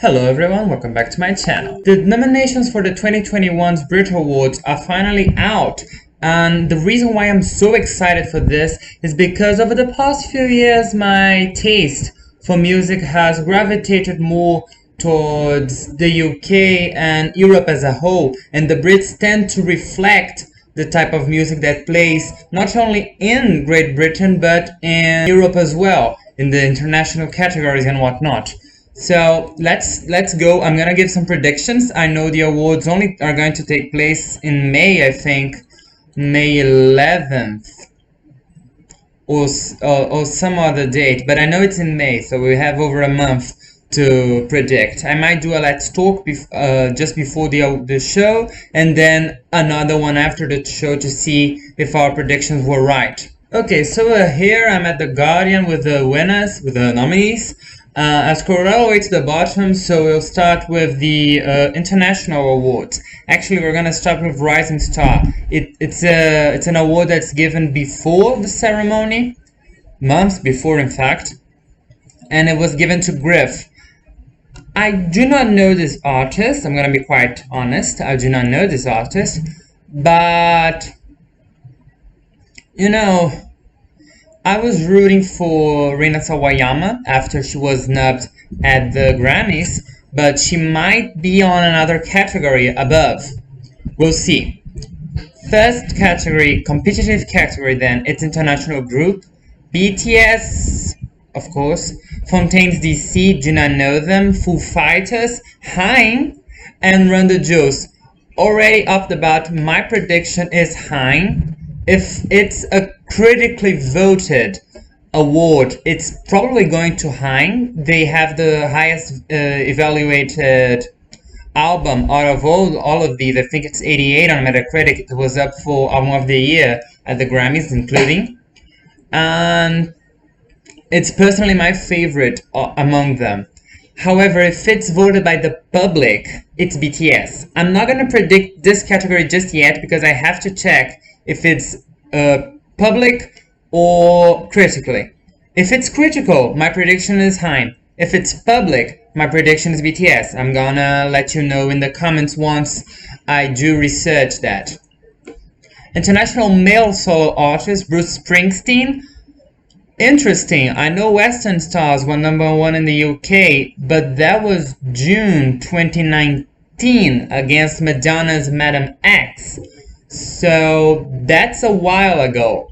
Hello everyone, welcome back to my channel. The nominations for the 2021's Brit Awards are finally out, and the reason why I'm so excited for this is because over the past few years my taste for music has gravitated more towards the UK and Europe as a whole, and the Brits tend to reflect the type of music that plays not only in Great Britain but in Europe as well, in the international categories and whatnot. So let's go. I'm gonna give some predictions. I know the awards only are going to take place in May, I think, May 11th or some other date, but I know it's in May, so we have over a month to predict. I might do a let's talk just before the show, and then another one after the show to see if our predictions were right. Okay, so here I'm at the Guardian with the winners, with the nominees. I scroll all the way to the bottom, so we'll start with the international awards. Actually, we're gonna start with Rising Star. It's an award that's given before the ceremony, months before, in fact, and it was given to Griff. I do not know this artist. I'm gonna be quite honest. I do not know this artist, but you know, I was rooting for Rina Sawayama after she was snubbed at the Grammys, but she might be on another category above. We'll see. First category, competitive category then, it's international group. BTS, of course, Fontaines DC, do not know them, Foo Fighters, Hein, and Run the Jewels. Already off the bat, my prediction is Hein. If it's a critically voted award, it's probably going to Hein. They have the highest evaluated album out of all of these. I think it's 88 on Metacritic. It was up for Album of the Year at the Grammys, including. And it's personally my favorite among them. However, if it's voted by the public, it's BTS. I'm not going to predict this category just yet because I have to check if it's public or critically. If it's critical, my prediction is Hein. If it's public, my prediction is BTS. I'm gonna let you know in the comments once I do research that. International male solo artist Bruce Springsteen. Interesting. I know Western Stars were #1 in the UK, but that was June 2019 against Madonna's Madam X. So that's a while ago.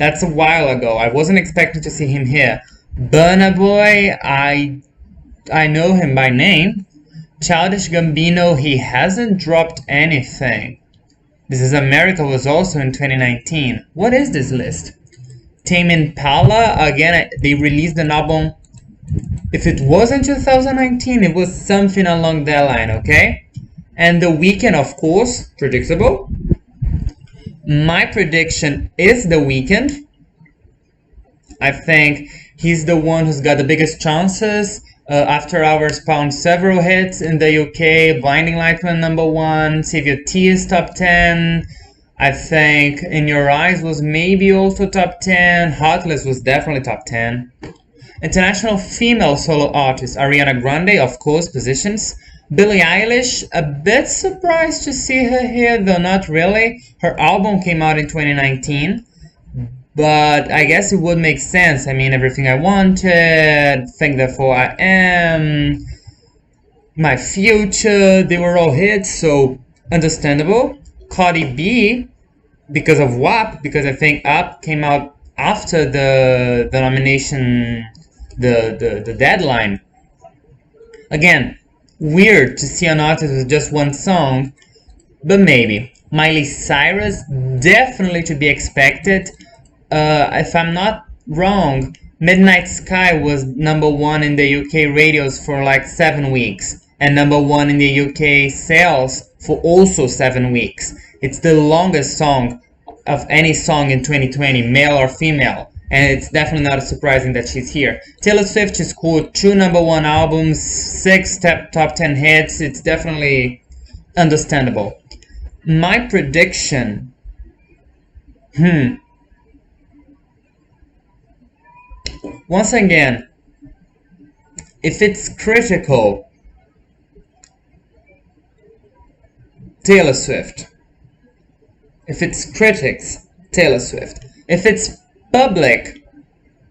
I wasn't expecting to see him here. Burna Boy, I know him by name. Childish Gambino, he hasn't dropped anything. This Is America was also in 2019. What is this list? Tame Impala, again, they released an album. If it was in 2019, it was something along that line, okay? And The Weeknd, of course, predictable. My prediction is The Weeknd. I think he's the one who's got the biggest chances. After Hours found several hits in the UK. Blinding Lights went #1. Save Your Tears top 10. I think In Your Eyes was maybe also top 10. Heartless was definitely top 10. International female solo artist Ariana Grande, of course, positions. Billie Eilish, a bit surprised to see her here, though not really. Her album came out in 2019, but I guess it would make sense. I mean, Everything I Wanted, Think Therefore I Am, My Future, they were all hits, so understandable. Cardi B, because of WAP, because I think Up came out after the nomination, the deadline. Again, weird to see an artist with just one song, but maybe. Miley Cyrus, definitely to be expected. If I'm not wrong, Midnight Sky was #1 in the UK radios for like 7 weeks, and #1 in the UK sales for also 7 weeks. It's the longest song of any song in 2020, male or female. And it's definitely not surprising that she's here. Taylor Swift has scored 2 #1 albums, 6 top 10 hits. It's definitely understandable. My prediction. Once again, If it's critical, Taylor Swift. If it's critics, Taylor Swift. If it's public,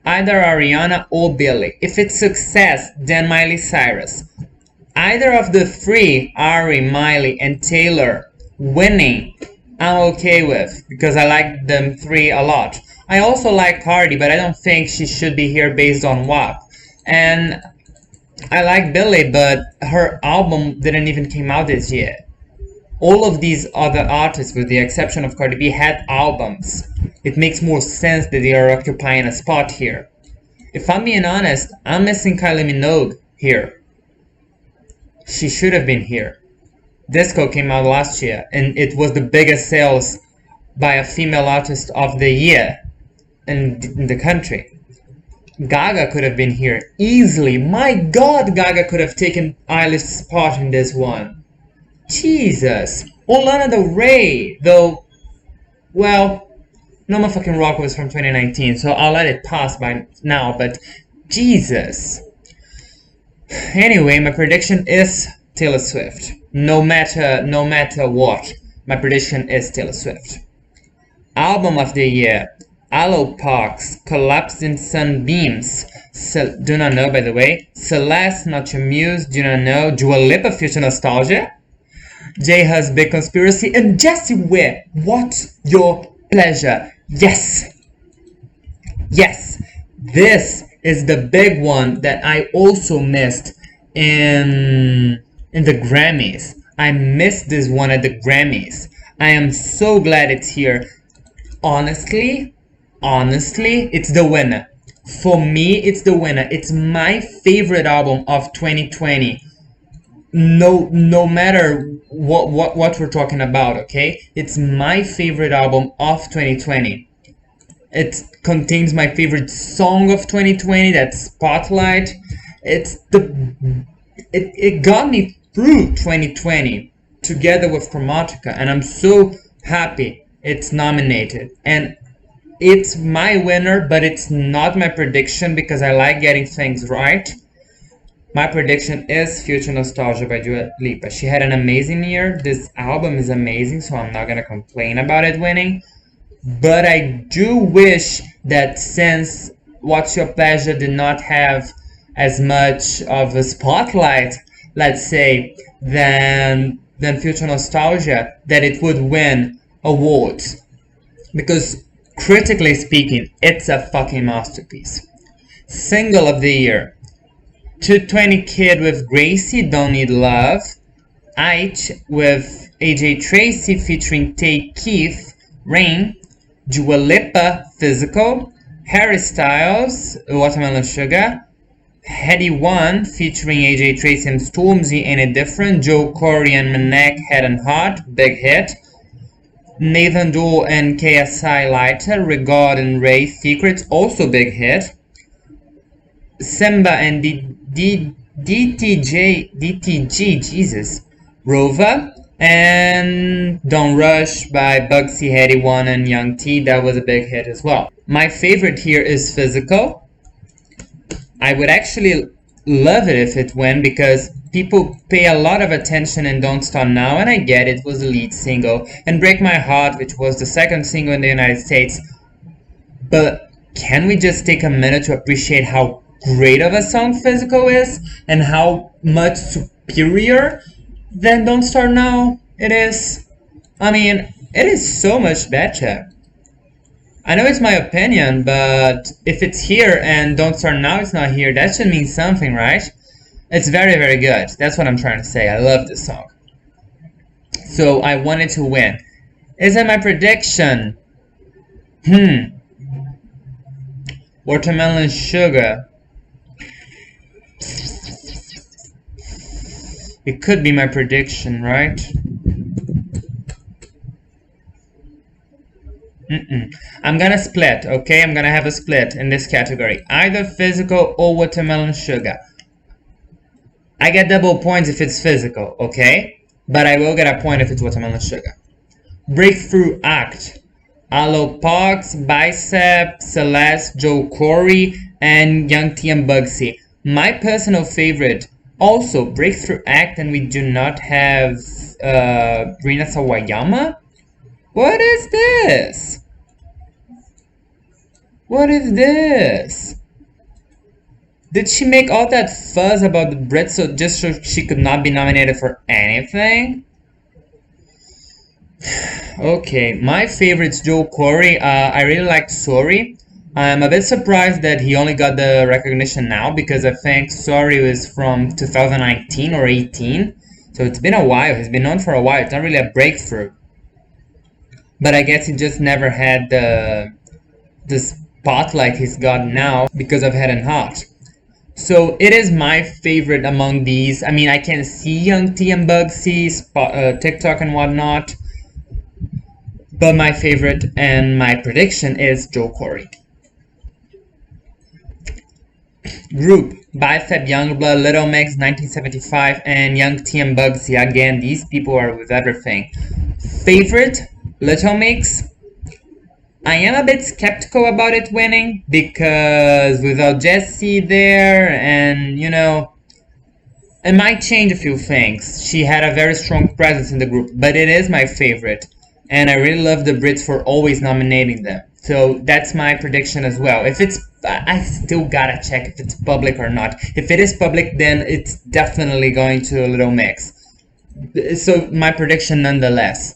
either Ariana or Billie. If it's success, then Miley Cyrus. Either of the three, Ari, Miley, and Taylor, winning, I'm okay with, because I like them three a lot. I also like Cardi, but I don't think she should be here based on WAP. And I like Billie, but her album didn't even come out this year. All of these other artists, with the exception of Cardi B, had albums. It makes more sense that they are occupying a spot here. If I'm being honest, I'm missing Kylie Minogue here. She should have been here. Disco came out last year, and it was the biggest sales by a female artist of the year in the country. Gaga could have been here easily. My God, Gaga could have taken Eilish's spot in this one. Jesus. Or Lana Del Rey, though, well, No Motherfucking Rock was from 2019, so I'll let it pass by now, but Jesus. Anyway, my prediction is Taylor Swift. No matter what, my prediction is Taylor Swift. Album of the year, Aloe Parks, Collapsing Sunbeams. Do not know, by the way. Celeste, Not Your Muse, do not know. Dua Lipa, Future Nostalgia. J-Hus, Big Conspiracy. And Jessie Ware, What's Your Pleasure? Yes. Yes. This is the big one that I also missed in the Grammys. I missed this one at the Grammys. I am so glad it's here. Honestly, it's the winner. For me, it's the winner. It's my favorite album of 2020. No matter what we're talking about, okay? It's my favorite album of 2020. It contains my favorite song of 2020, that's Spotlight. It got me through 2020 together with Chromatica, and I'm so happy it's nominated. And it's my winner, but it's not my prediction because I like getting things right. My prediction is Future Nostalgia by Dua Lipa. She had an amazing year. This album is amazing, so I'm not gonna complain about it winning. But I do wish that since What's Your Pleasure did not have as much of a spotlight, let's say, than Future Nostalgia, that it would win awards. Because critically speaking, it's a fucking masterpiece. Single of the year, 220 Kid with Gracie, Don't Need Love. Aitch with AJ Tracey featuring Tay Keith, Rain. Dua Lipa, Physical. Harry Styles, Watermelon Sugar. Heady One featuring AJ Tracey and Stormzy, Ain't It Different. Joe Corey and Manek, Head and Heart, big hit. Nathan Doe and KSI Lighter, Regard and Ray, Secrets, also big hit. Simba and DTG, Jesus, Rover. And Don't Rush by Bugsy, Heady One, and Young T, that was a big hit as well. My favorite here is Physical. I would actually love it if it went because people pay a lot of attention in Don't Start Now, and I get it was the lead single, and Break My Heart, which was the second single in the United States. But can we just take a minute to appreciate how great of a song Physical is, and how much superior than Don't Start Now it is? I mean, it is so much better. I know it's my opinion, but if it's here and Don't Start Now is not here, that should mean something, right? It's very, very good. That's what I'm trying to say. I love this song. So I wanted to win. Is that my prediction? Watermelon Sugar. It could be my prediction, right? I'm gonna split, okay? I'm gonna have a split in this category. Either Physical or Watermelon Sugar. I get double points if it's Physical, okay? But I will get a point if it's Watermelon Sugar. Breakthrough Act. Aloe Parks, Bicep, Celeste, Joe Corey, and Young T and Bugsy. My personal favorite, also breakthrough act, and we do not have Rina Sawayama. What is this? What is this? Did she make all that fuzz about the Brits so she could not be nominated for anything? Okay, my favorite's Joe Corey. I really liked Sorry. I'm a bit surprised that he only got the recognition now because I think Sorry was from 2019 or 18. So it's been a while. He's been known for a while. It's not really a breakthrough. But I guess he just never had the spotlight he's got now because of Head and Heart. So it is my favorite among these. I mean, I can see Young T and Bugsy, TikTok and whatnot. But my favorite and my prediction is Joe Corey. Group: Bicep, Youngblood, Little Mix, 1975, and Young T and Bugsy. Again, these people are with everything. Favorite: Little Mix. I am a bit skeptical about it winning because without Jessie there, and you know, it might change a few things. She had a very strong presence in the group, but it is my favorite, and I really love the Brits for always nominating them. So that's my prediction as well. If it's, I still gotta check if it's public or not. If it is public, then it's definitely going to a Little Mix. So my prediction nonetheless.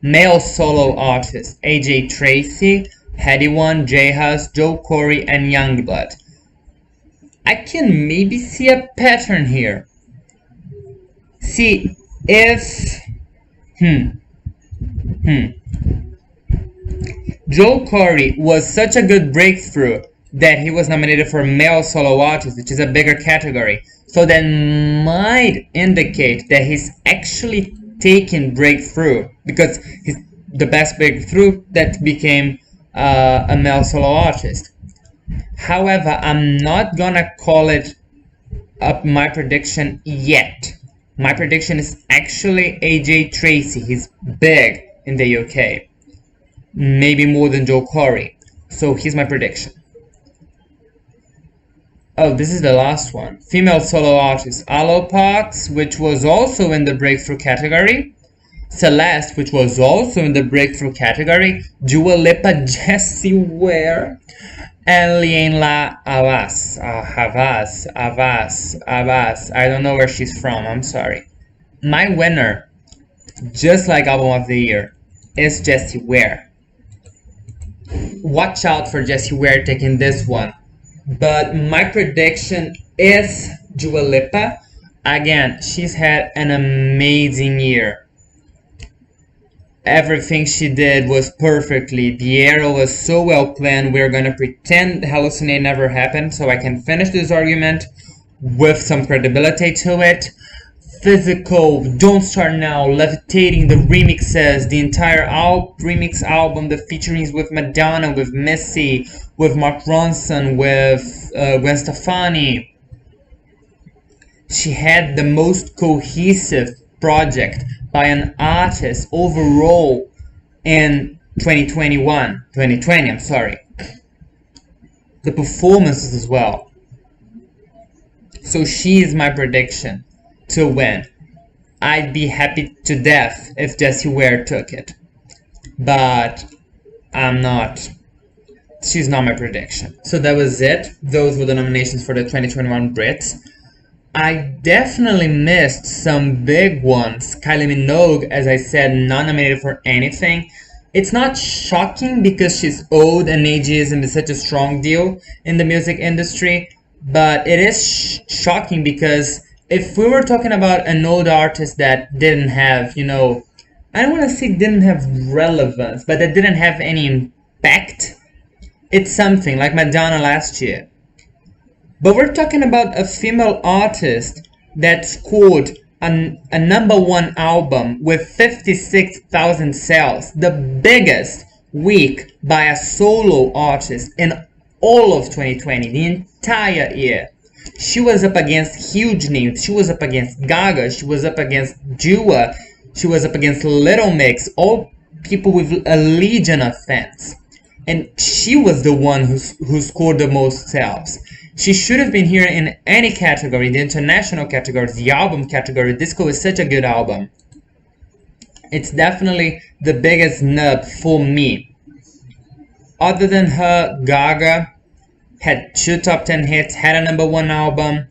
Male solo artists: AJ Tracey, Heady One, J-Hus, Joe Corey, and Youngblood. I can maybe see a pattern here. See if Joe Corey was such a good breakthrough that he was nominated for male solo artist, which is a bigger category. So that might indicate that he's actually taken breakthrough because he's the best breakthrough that became a male solo artist. However, I'm not gonna call it up my prediction yet. My prediction is actually AJ Tracey. He's big in the UK, maybe more than Joe Corey. So here's my prediction. Oh, this is the last one. Female solo artist: Alopox, which was also in the breakthrough category. Celeste, which was also in the breakthrough category. Dua Lipa, Jessie Ware, and Lianla Havas. Havas. I don't know where she's from. I'm sorry. My winner, just like Album of the Year, is Jessie Ware. Watch out for Jessie Ware taking this one. But my prediction is Dua Lipa. Again, she's had an amazing year. Everything she did was perfectly. The era was so well planned. We're gonna pretend Hallucinate never happened so I can finish this argument with some credibility to it. Physical, Don't Start Now, Levitating, the remixes, the entire remix album, the featurings with Madonna, with Missy, with Mark Ronson, with Gwen Stefani. She had the most cohesive project by an artist overall in 2020, I'm sorry. The performances as well. So she is my prediction to win. I'd be happy to death if Jessie Ware took it, but I'm not. She's not my prediction. So that was it. Those were the nominations for the 2021 Brits. I definitely missed some big ones. Kylie Minogue, as I said, not nominated for anything. It's not shocking because she's old and ageism is such a strong deal in the music industry, but it is shocking because if we were talking about an old artist that didn't have, I don't want to say didn't have relevance, but that didn't have any impact, it's something like Madonna last year. But we're talking about a female artist that scored a number one album with 56,000 sales, the biggest week by a solo artist in all of 2020, the entire year. She was up against huge names. She was up against Gaga. She was up against Dua. She was up against Little Mix. All people with a legion of fans. And she was the one who scored the most sales. She should have been here in any category, the international category, the album category. Disco is such a good album. It's definitely the biggest nub for me. Other than her, Gaga had 2 top 10 hits, had a #1 album.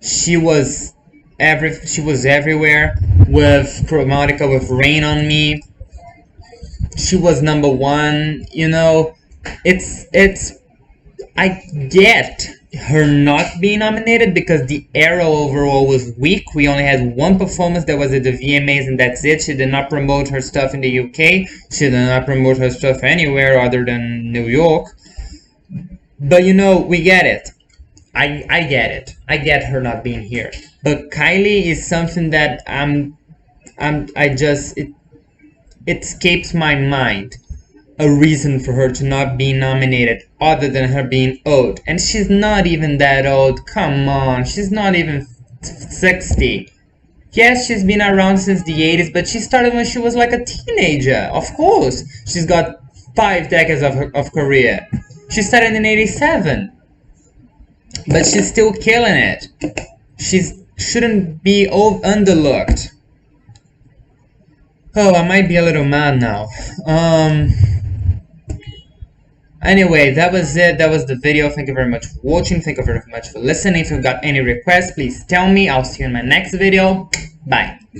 She was everywhere with Chromatica, with Rain on Me. She was #1. You know, it's I get her not being nominated because the era overall was weak. We only had one performance that was at the VMAs, and that's it. She did not promote her stuff in the UK. She did not promote her stuff anywhere other than New York. But you know, we get it. I get it. I get her not being here. But Kylie is something that it escapes my mind. A reason for her to not be nominated other than her being old. And she's not even that old. Come on, she's not even 60. Yes, she's been around since the 80s, but she started when she was like a teenager. Of course, she's got 5 decades of career. She started in 87. But she's still killing it. She shouldn't be underlooked. Oh, I might be a little mad now. Anyway, that was it. That was the video. Thank you very much for watching. Thank you very much for listening. If you've got any requests, please tell me. I'll see you in my next video. Bye.